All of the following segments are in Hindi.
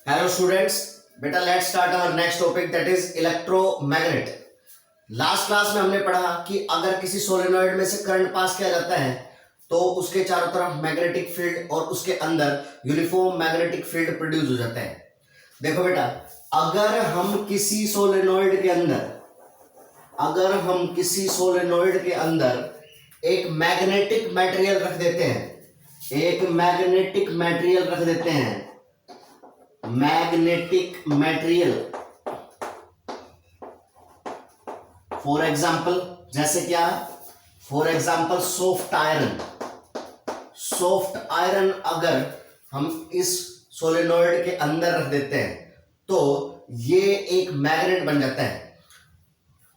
हेलो स्टूडेंट्स, बेटा let's start our next topic that is electromagnet. Last class में हमने पढ़ा कि अगर किसी सोलेनॉइड में से करंट पास किया जाता है तो उसके चारों तरफ मैग्नेटिक फील्ड और उसके अंदर यूनिफॉर्म मैग्नेटिक फील्ड प्रोड्यूस हो जाता है। देखो बेटा, अगर हम किसी सोलेनॉइड के अंदर एक मैग्नेटिक मटेरियल रख देते हैं, मैग्नेटिक मटेरियल फॉर एग्जाम्पल, जैसे क्या, फॉर एग्जाम्पल सॉफ्ट आयरन अगर हम इस सोलेनॉइड के अंदर रख देते हैं तो ये एक मैग्नेट बन जाता है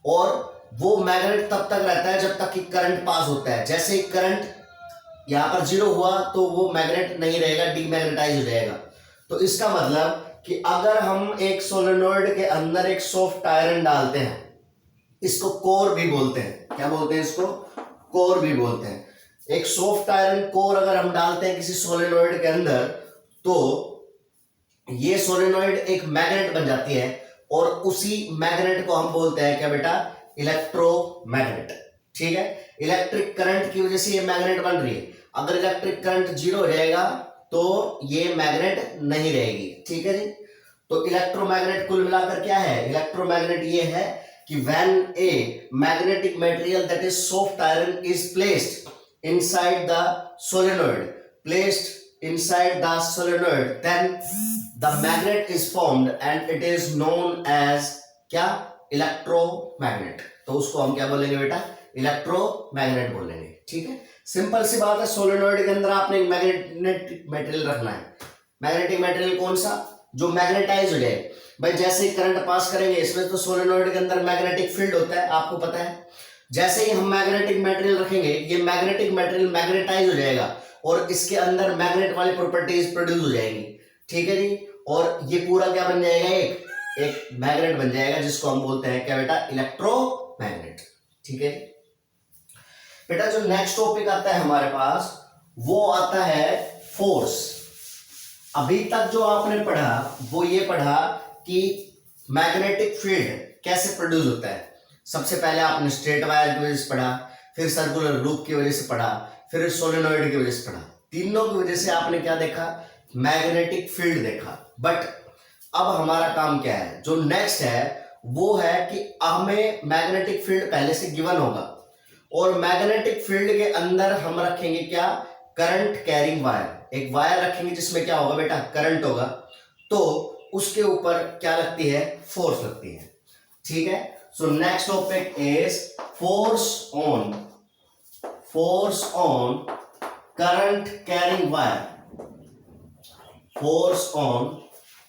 और वो मैग्नेट तब तक रहता है जब तक कि करंट पास होता है। जैसे ही करंट यहां पर जीरो हुआ तो वो मैग्नेट नहीं रहेगा, डीमैग्नेटाइज हो जाएगा। तो इसका मतलब कि अगर हम एक सोलेनॉइड के अंदर एक सॉफ्ट आयरन डालते हैं, इसको कोर भी बोलते हैं। क्या बोलते हैं इसको? कोर भी बोलते हैं। एक सॉफ्ट आयरन कोर अगर हम डालते हैं किसी सोलेनॉइड के अंदर तो ये सोलेनॉइड एक मैग्नेट बन जाती है और उसी मैग्नेट को हम बोलते हैं क्या बेटा? इलेक्ट्रोमैग्नेट। ठीक है, इलेक्ट्रिक करंट की वजह से ये मैग्नेट बन रही है। अगर इलेक्ट्रिक करंट जीरो हो जाएगा तो ये मैग्नेट नहीं रहेगी। ठीक है जी। तो इलेक्ट्रोमैग्नेट कुल मिलाकर क्या है? इलेक्ट्रोमैग्नेट ये है कि when a magnetic material that is soft iron is placed inside the solenoid, then the magnet is formed and it is known as क्या? इलेक्ट्रोमैग्नेट। तो उसको हम क्या बोलेंगे बेटा? इलेक्ट्रोमैग्नेट बोलेंगे। ठीक है, सिंपल सी बात है। सोलेनॉइड के अंदर आपने एक मैग्नेटिक मटेरियल रखना है। मैग्नेटिक मटेरियल कौन सा? जो मैग्नेटाइज हो जाए। भाई जैसे ही करंट पास करेंगे, इसमें तो सोलेनॉइड के अंदर मैग्नेटिक फील्ड होता है, आपको पता है। जैसे ही हम मैग्नेटिक मटेरियल रखेंगे, ये मैग्नेटिक मटेरियल मैग्नेटाइज हो जाएगा और इसके अंदर मैग्नेट वाली प्रॉपर्टीज प्रोड्यूस हो जाएंगी। ठीक है जी। और ये पूरा क्या बन जाएगा? एक मैग्नेट बन जाएगा, जिसको हम बोलते हैं क्या बेटा? इलेक्ट्रोमैग्नेट। ठीक है बेटा, जो नेक्स्ट टॉपिक आता है हमारे पास वो आता है फोर्स। अभी तक जो आपने पढ़ा वो ये पढ़ा कि मैग्नेटिक फील्ड कैसे प्रोड्यूस होता है। सबसे पहले आपने स्ट्रेट वायर की वजह से पढ़ा, फिर सर्कुलर लूप की वजह से पढ़ा, फिर सोलेनॉइड की वजह से पढ़ा। तीनों की वजह से आपने क्या देखा? मैग्नेटिक फील्ड देखा। बट अब हमारा काम क्या है? जो नेक्स्ट है वो है कि हमें मैग्नेटिक फील्ड पहले से गिवन होगा और मैग्नेटिक फील्ड के अंदर हम रखेंगे क्या? Current carrying wire. एक वायर रखेंगे जिसमें क्या होगा बेटा? करंट होगा। तो उसके ऊपर क्या लगती है? फोर्स लगती है। ठीक है, so next topic is force on current carrying wire. Force on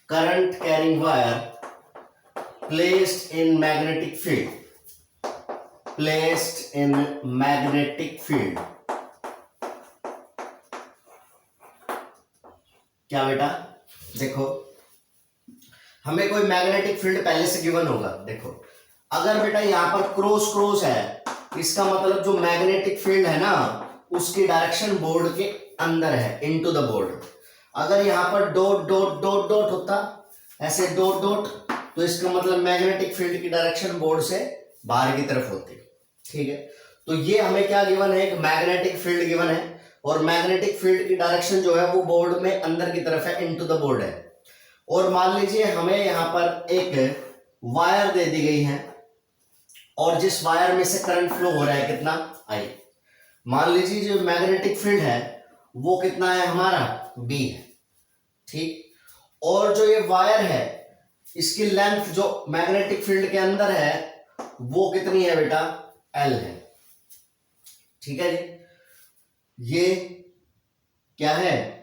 current carrying wire placed in magnetic field. क्या बेटा? देखो, हमें कोई मैग्नेटिक फील्ड पहले से गिवन होगा। देखो, अगर बेटा यहां पर क्रॉस है, इसका मतलब जो मैग्नेटिक फील्ड है ना उसकी डायरेक्शन बोर्ड के अंदर है, इनटू द बोर्ड। अगर यहां पर डॉट डॉट डॉट डॉट होता, ऐसे डॉट डॉट, तो इसका मतलब मैग्नेटिक फील्ड की डायरेक्शन बोर्ड से बाहर की तरफ होती। ठीक है, तो ये हमें क्या गिवन है? एक मैग्नेटिक फील्ड गिवन है और मैग्नेटिक फील्ड की डायरेक्शन जो है वो बोर्ड में अंदर की तरफ है, इनटू द बोर्ड है। और मान लीजिए हमें यहां पर एक वायर दे दी गई है और जिस वायर में से करंट फ्लो हो रहा है कितना? I। मान लीजिए जो मैग्नेटिक फील्ड है वो कितना है हमारा? B है। ठीक, और जो ये वायर है इसकी लेंथ जो मैग्नेटिक फील्ड के अंदर है वो कितनी है बेटा? L है। ठीक है जी। ये क्या है?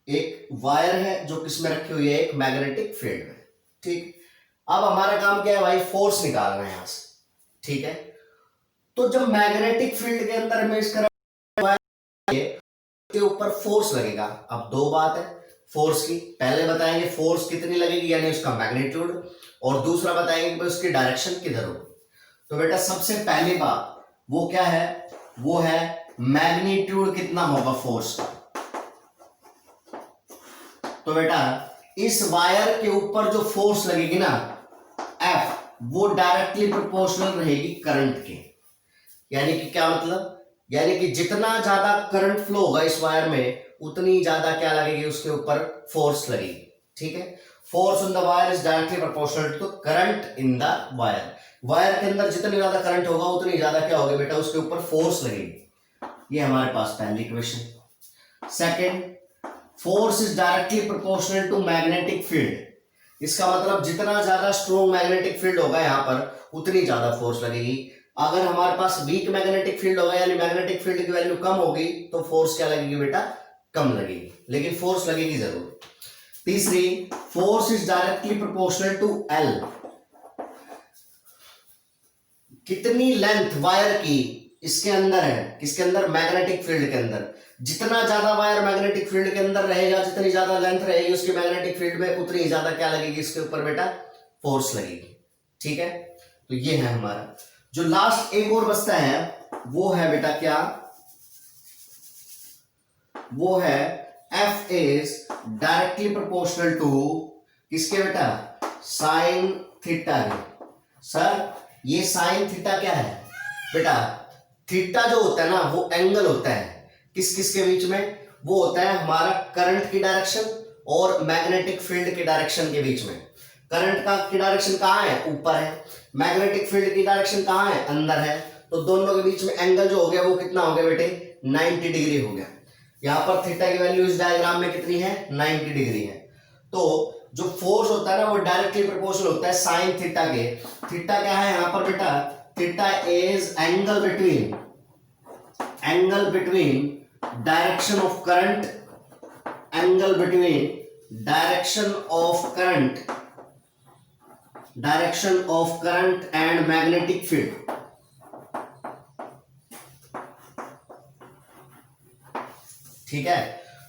एक वायर है जो किसमें रखी हुई है? एक मैग्नेटिक फील्ड में। ठीक, अब हमारा काम क्या है भाई? फोर्स निकालना है यहां से। ठीक है, तो जब मैग्नेटिक फील्ड के अंदर में इस के ऊपर फोर्स लगेगा। अब दो बात है फोर्स की, पहले बताएंगे फोर्स कितनी लगेगी यानी उसका मैग्नीट्यूड, और दूसरा बताएंगे कि उसकी डायरेक्शन किधर हो। तो बेटा सबसे पहली बात वो क्या है? वो है मैग्नीट्यूड कितना होगा फोर्स का। तो बेटा इस वायर के ऊपर जो फोर्स लगेगी ना F, वो डायरेक्टली प्रोपोर्शनल रहेगी करंट के। यानी कि क्या मतलब, यानी कि जितना ज्यादा करंट फ्लो होगा इस वायर में उतनी ज्यादा क्या लगेगी, उसके ऊपर फोर्स लगेगी। ठीक है, force on the wire is directly proportional to current in the wire. Wire के अंदर जितनी ज्यादा करंट होगा उतनी ज्यादा क्या होगा बेटा, उसके ऊपर फोर्स लगेगी। ये हमारे पास पहली equation. Second, force is directly proportional to magnetic field. इसका मतलब जितना ज्यादा स्ट्रॉन्ग मैग्नेटिक फील्ड होगा यहाँ पर उतनी ज्यादा फोर्स लगेगी। अगर हमारे पास वीक मैग्नेटिक फील्ड होगा यानी मैग्नेटिक फील्ड की वैल्यू कम होगी तो फोर्स क्या लगेगी बेटा, कम लगेगी, लेकिन फोर्स लगेगी जरूर। तीसरी, force is directly proportional to L. कितनी लेंथ वायर की इसके अंदर है, किसके अंदर, मैग्नेटिक फील्ड के अंदर। जितना ज्यादा वायर मैग्नेटिक फील्ड के अंदर रहेगा, जितनी ज्यादा लेंथ रहेगी उसकी मैग्नेटिक फील्ड में, उतनी ज्यादा क्या लगेगी इसके ऊपर बेटा, फोर्स लगेगी। ठीक है, तो ये है हमारा। जो लास्ट एक और बचता है वो है बेटा क्या, वो है F is directly proportional to किसके बेटा, साइन थीटा के। सर ये साइन थीटा क्या है बेटा, थीटा जो होता है ना वो एंगल होता है किस किस के बीच में, वो होता है हमारा करंट की डायरेक्शन और मैग्नेटिक फील्ड की डायरेक्शन के बीच में। करंट का की डायरेक्शन कहाँ है, ऊपर है, मैग्नेटिक फील्ड की डायरेक्शन कहाँ है, अंदर है। तो दोनों के बीच में एंगल जो हो गया वो कितना हो गया बेटे, 90 डिग्री हो गया। यहाँ पर थीटा की वैल्यू इस डायग्राम में कितनी है, 90 डिग्री है। तो जो फोर्स होता है ना वो डायरेक्टली प्रोपोर्शनल होता है साइन थीटा के। थीटा क्या है यहाँ पर बेटा, theta is angle between direction of current, angle between direction of current and magnetic field. ठीक है,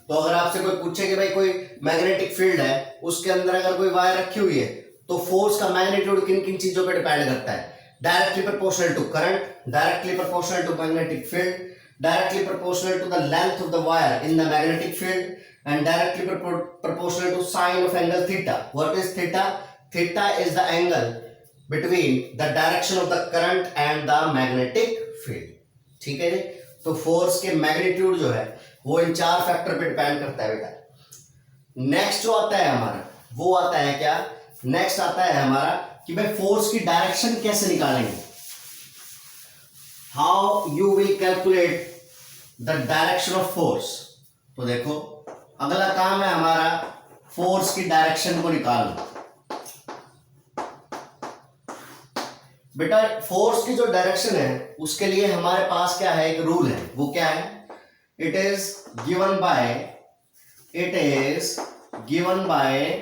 तो अगर आपसे कोई पूछे कि भाई कोई मैग्नेटिक फील्ड है उसके अंदर अगर कोई वायर रखी हुई है तो फोर्स का मैग्नीट्यूड किन किन चीजों पर डिपेंड करता है, directly proportional to current, directly proportional to magnetic field, directly proportional to the length of the wire in the magnetic field, and directly proportional to sine of angle theta. What is theta? Theta is the angle between the direction of the current and the magnetic field. ठीक है जी, तो फोर्स के मैग्नीट्यूड जो है वो इन चार फैक्टर पे डिपेंड करता है बेटा। नेक्स्ट जो आता है हमारा वो आता है क्या, नेक्स्ट आता है हमारा कि भाई फोर्स की डायरेक्शन कैसे निकालेंगे, how you will calculate the direction of force. तो देखो अगला काम है हमारा फोर्स की डायरेक्शन को निकालना। बेटा फोर्स की जो डायरेक्शन है उसके लिए हमारे पास क्या है, एक रूल है, वो क्या है, it is given by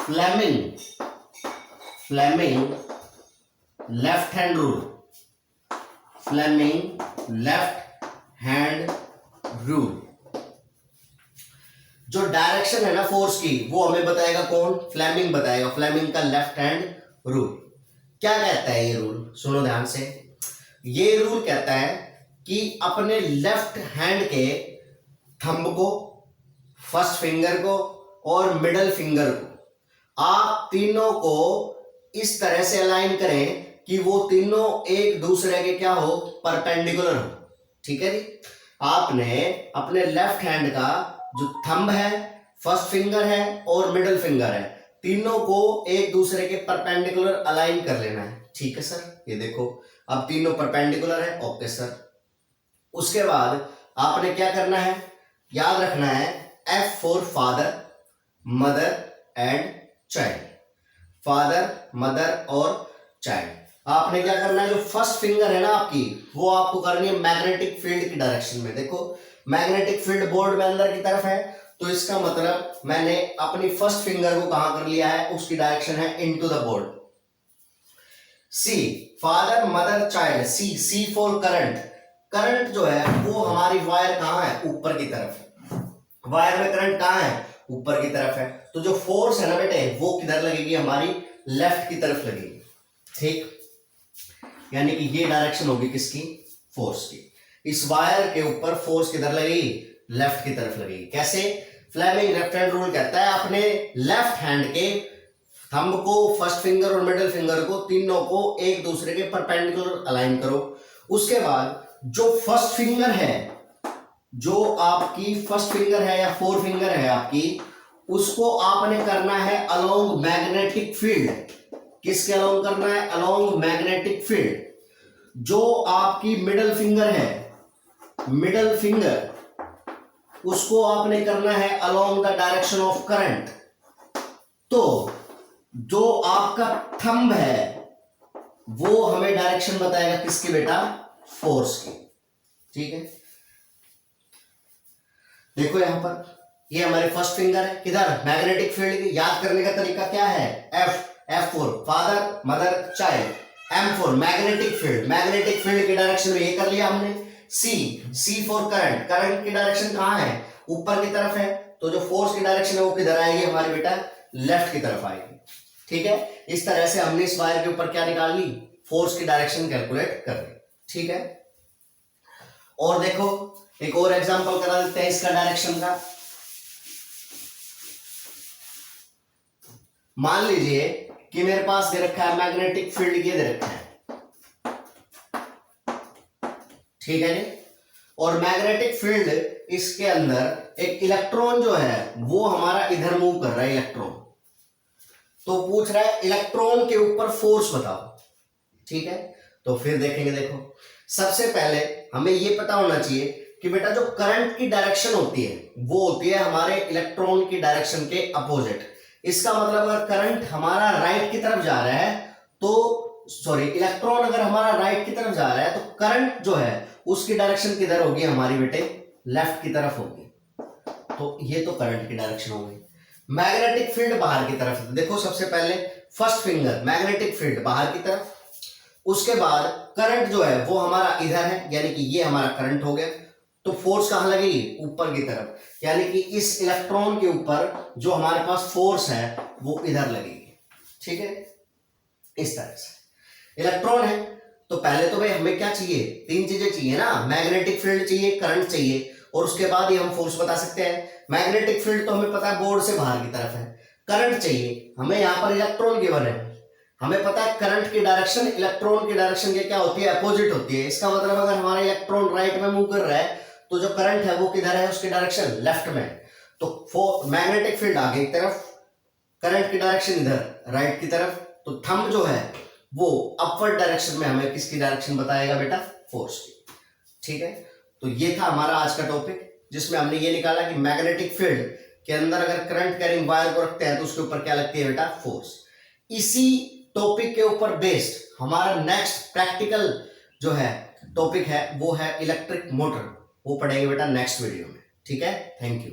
Fleming left hand rule, Fleming left hand rule. जो डायरेक्शन है ना फोर्स की वो हमें बताएगा कौन, फ्लेमिंग बताएगा, फ्लेमिंग का लेफ्ट हैंड रूल। क्या कहता है ये रूल, सुनो ध्यान से। ये रूल कहता है कि अपने लेफ्ट हैंड के थंब को, फर्स्ट फिंगर को और मिडल फिंगर को आप तीनों को इस तरह से अलाइन करें कि वो तीनों एक दूसरे के क्या हो, परपेंडिकुलर हो। ठीक है जी, आपने अपने लेफ्ट हैंड का जो थंब है, फर्स्ट फिंगर है और मिडल फिंगर है, तीनों को एक दूसरे के परपेंडिकुलर अलाइन कर लेना है। ठीक है सर, ये देखो अब तीनों परपेंडिकुलर है, ओके सर। उसके बाद आपने क्या करना है, याद रखना है F for father, mother and child, father, mother और चाइल्ड। आपने क्या करना है, जो फर्स्ट फिंगर है ना आपकी वो आपको करनी है मैग्नेटिक फील्ड की डायरेक्शन में। देखो मैग्नेटिक फील्ड बोर्ड में अंदर की तरफ है, तो इसका मतलब मैंने अपनी फर्स्ट फिंगर को कहां कर लिया है, उसकी डायरेक्शन है into the board. See father, mother, child. C for current. Current जो है वो हमारी वायर कहां है, ऊपर की तरफ है। वायर में करंट कहां है, ऊपर की तरफ है। तो जो फोर्स है ना बेटे वो किधर लगेगी, हमारी लेफ्ट की तरफ लगेगी। ठीक, यानी कि ये डायरेक्शन होगी किसकी, फोर्स की। इस वायर के ऊपर फोर्स किधर लगेगी, लेफ्ट की तरफ लगेगी। कैसे, फ्लेमिंग लेफ्ट हैंड रूल कहता है अपने लेफ्ट हैंड के थंब को, फर्स्ट फिंगर और मिडिल फिंगर को, तीनों को एक दूसरे के परपेंडिकुलर अलाइन करो। उसके बाद जो फर्स्ट फिंगर है, जो आपकी फर्स्ट फिंगर है या फोर फिंगर है आपकी, उसको आपने करना है अलोंग मैग्नेटिक फील्ड। किसके अलोंग करना है? Along magnetic field. जो आपकी मिडिल फिंगर है, मिडिल फिंगर, उसको आपने करना है along the direction of current. तो जो आपका थंब है वो हमें डायरेक्शन बताएगा किसकी बेटा? फोर्स की। ठीक है, देखो यहां पर ये हमारे फर्स्ट फिंगर है, किधर? मैग्नेटिक फील्ड की। याद करने का तरीका क्या है? F for father, mother, child. M for magnetic field, magnetic field की डायरेक्शन में ये कर लिया हमने। C फॉर करंट, करंट की डायरेक्शन कहां है? ऊपर की तरफ है। तो जो फोर्स की डायरेक्शन है वो किधर आएगी हमारी बेटा? लेफ्ट की तरफ आएगी। ठीक है, इस तरह से हमने इस वायर के ऊपर क्या निकाल ली? फोर्स की डायरेक्शन कैलकुलेट कर ली। ठीक है, और देखो एक और एग्जांपल करा देते हैं इसका डायरेक्शन का। मान लीजिए कि मेरे पास दे रखा है मैग्नेटिक फील्ड, ये दे रखा है। ठीक है जी, और मैग्नेटिक फील्ड इसके अंदर एक इलेक्ट्रॉन जो है वो हमारा इधर मूव कर रहा है, इलेक्ट्रॉन। तो पूछ रहा है इलेक्ट्रॉन के ऊपर फोर्स बताओ। ठीक है, तो फिर देखेंगे। देखो सबसे पहले हमें ये पता होना चाहिए कि बेटा जो करंट की डायरेक्शन होती है वो होती है हमारे इलेक्ट्रॉन की डायरेक्शन के अपोजिट। इसका मतलब अगर करंट हमारा राइट की तरफ जा रहा है तो सॉरी, इलेक्ट्रॉन अगर हमारा राइट की तरफ जा रहा है तो करंट जो है उसकी डायरेक्शन किधर होगी हमारी बेटे? लेफ्ट की तरफ होगी। तो ये तो करंट की डायरेक्शन हो गई। मैग्नेटिक फील्ड बाहर की तरफ। देखो सबसे पहले फर्स्ट फिंगर, मैग्नेटिक फील्ड बाहर की तरफ। उसके बाद करंट जो है वो हमारा इधर है, यानी कि ये हमारा करंट हो गया। तो फोर्स कहां लगेगी? ऊपर की तरफ, यानी कि इस इलेक्ट्रॉन के ऊपर जो हमारे पास फोर्स है वो इधर लगेगी। ठीक है, इस तरह से इलेक्ट्रॉन है तो पहले तो भाई हमें क्या चाहिए? तीन चीजें चाहिए ना, मैग्नेटिक फील्ड चाहिए, करंट चाहिए, और उसके बाद ही हम फोर्स बता सकते हैं। मैग्नेटिक फील्ड तो हमें पता है बोर्ड से बाहर की तरफ है। करंट चाहिए हमें, यहां पर इलेक्ट्रॉन गिवन है, हमें पता है करंट की डायरेक्शन इलेक्ट्रॉन की डायरेक्शन की क्या होती है? अपोजिट होती है। इसका मतलब अगर हमारा इलेक्ट्रॉन राइट में मूव कर रहा है तो जो करंट है वो किधर है? उसकी डायरेक्शन लेफ्ट में। तो मैग्नेटिक फील्ड आगे की तरफ, करंट की डायरेक्शन इधर राइट की तरफ। तो थंब जो है वो अपवर्ड डायरेक्शन में हमें किसकी डायरेक्शन बताएगा बेटा? फोर्स की। ठीक है, तो ये था हमारा आज का टॉपिक जिसमें हमने ये निकाला कि मैग्नेटिक फील्ड के अंदर अगर करंट कैरिंग वायर को रखते हैं तो उसके ऊपर क्या लगती है बेटा? फोर्स। इसी टॉपिक के ऊपर बेस्ड हमारा नेक्स्ट प्रैक्टिकल जो है टॉपिक है वो है इलेक्ट्रिक मोटर। वो पढ़ेंगे बेटा नेक्स्ट वीडियो में। ठीक है, थैंक यू।